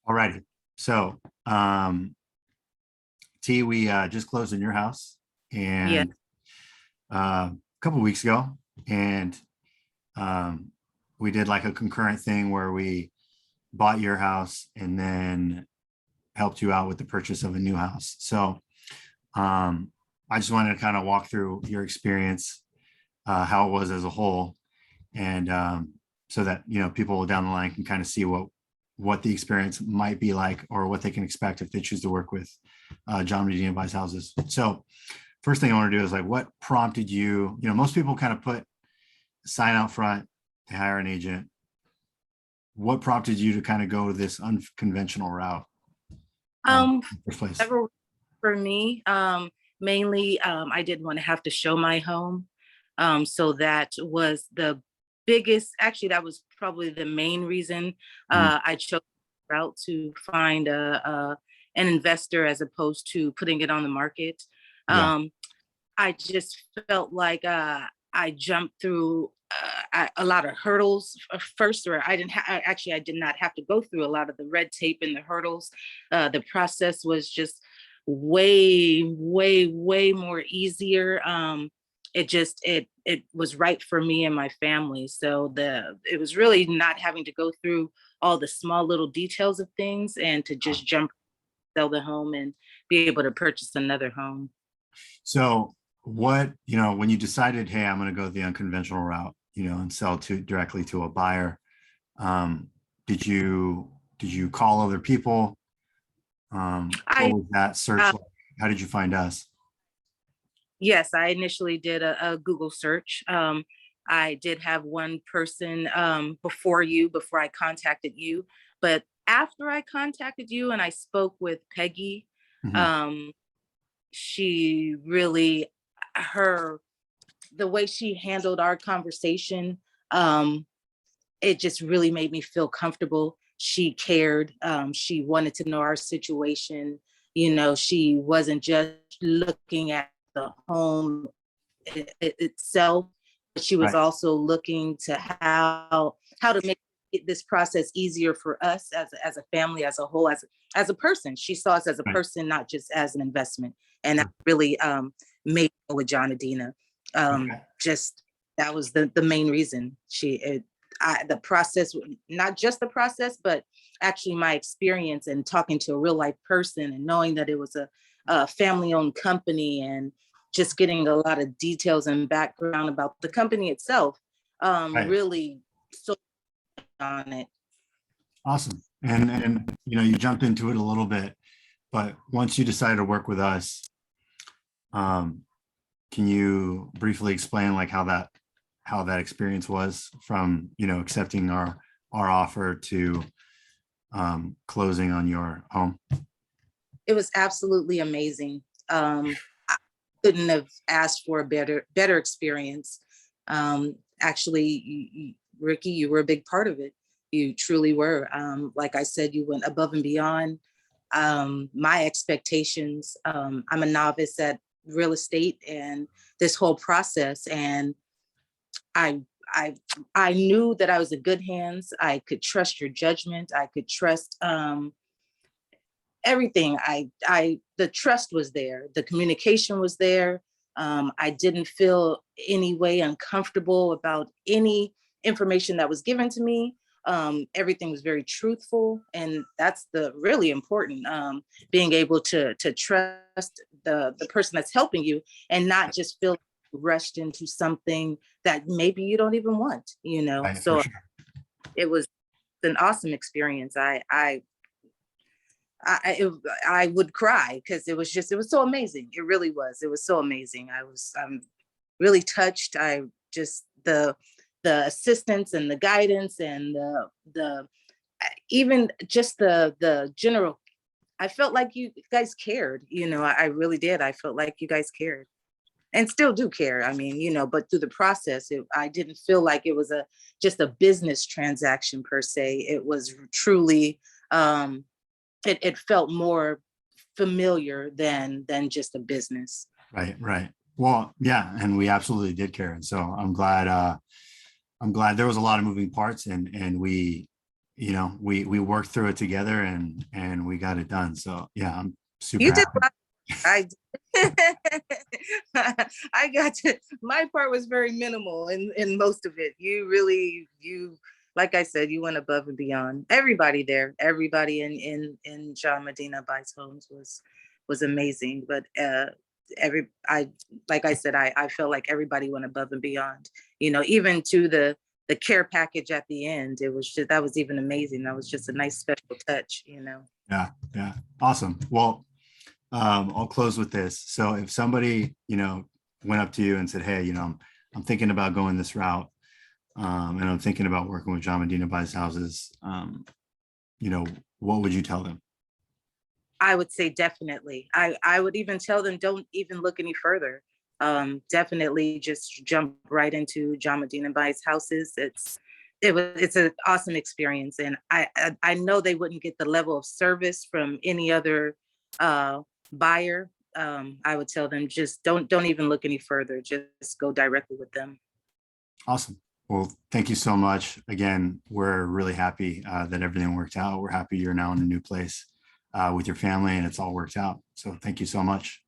Alrighty. So, T, we just closed on your house Yeah. and a couple weeks ago, and um, we did like a concurrent thing where we bought your house and then helped you out with the purchase of a new house. So, I just wanted to kind of walk through your experience, how it was as a whole, and so that people down the line can kind of see what the experience might be like or what they can expect if they choose to work with John Medina Buys Houses. So first thing I want to do is like, what prompted you? Most people kind of put a sign out front, they hire an agent. What prompted you to kind of go this unconventional route Um, in the first place? Ever for me, mainly, I didn't want to have to show my home. So that was the biggest, actually, that was probably the main reason Mhm. I chose the route to find an investor as opposed to putting it on the market. Yeah, Um, I just felt like I jumped through a lot of hurdles first, or actually, I did not have to go through a lot of the red tape and the hurdles. The process was just way, way, way more easier. It was right for me and my family. So it was really not having to go through all the small little details of things and to just jump, sell the home and be able to purchase another home. so what, when you decided, hey, I'm going to go the unconventional route, and sell to directly to a buyer, um, did you call other people? What I was that search uh, like? How did you find us? Yes, I initially did a Google search. I did have one person before I contacted you, but after I contacted you and I spoke with Peggy, Mhm. um, she really, her the way she handled our conversation, um, it just really made me feel comfortable. She cared. She wanted to know our situation. She wasn't just looking at the home itself, but she was Right, also looking to how to make this process easier for us as a family, as a whole, as a person. She saw us as a right. person, not just as an investment, and that Sure. really made me with John Adina. Okay. Just that was the main reason. The process, not just the process, but actually my experience and talking to a real life person and knowing that it was a family owned company and just getting a lot of details and background about the company itself, Right. really sold on it. Awesome. And you jumped into it a little bit, but once you decided to work with us, um, can you briefly explain like how that experience was from accepting our offer to closing on your home? It was absolutely amazing. I couldn't have asked for a better experience. Actually, Ricky, you were a big part of it. You truly were. Like I said, you went above and beyond my expectations. I'm a novice at real estate and this whole process, and I I I knew that I was in good hands. I could trust your judgment. I could trust everything. The trust was there. The communication was there. I didn't feel any way uncomfortable about any information that was given to me. Everything was very truthful, and that's the really important. Being able to trust the person that's helping you, and not just feel rushed into something that maybe you don't even want. Right, for So sure. it was an awesome experience. I I would cry because it was so amazing. It really was. It was so amazing. I'm really touched. I just the assistance and the guidance and the even just the general. I felt like you guys cared. I really did. I felt like you guys cared and still do care. I mean, but through the process, I didn't feel like it was a just a business transaction per se. It was truly it felt more familiar than just a business. Right, right. Well, yeah, and we absolutely did care. And so I'm glad there was a lot of moving parts and we you know, we worked through it together and we got it done. So yeah, I'm super You did. happy. I I got to, my part was very minimal in most of it. You really, you, like I said, you went above and beyond. Everybody there, everybody in John Medina Buys Homes was amazing. But I, like I said, I felt like everybody went above and beyond. You know, even to the care package at the end, it was just, that was even amazing. That was just a nice special touch, you know. Yeah, yeah. Awesome. Well, I'll close with this. So if somebody, you know, went up to you and said, hey, you know, I'm thinking about going this route, and I'm thinking about working with John Medina Buys Houses, you know, what would you tell them? I would say definitely. I would even tell them, don't even look any further. Definitely just jump right into John Medina Buys Houses. It's an awesome experience, and I know they wouldn't get the level of service from any other buyer. I would tell them, just don't even look any further. Just go directly with them. Awesome. Well, thank you so much. Again, we're really happy that everything worked out. We're happy you're now in a new place with your family and it's all worked out. So thank you so much.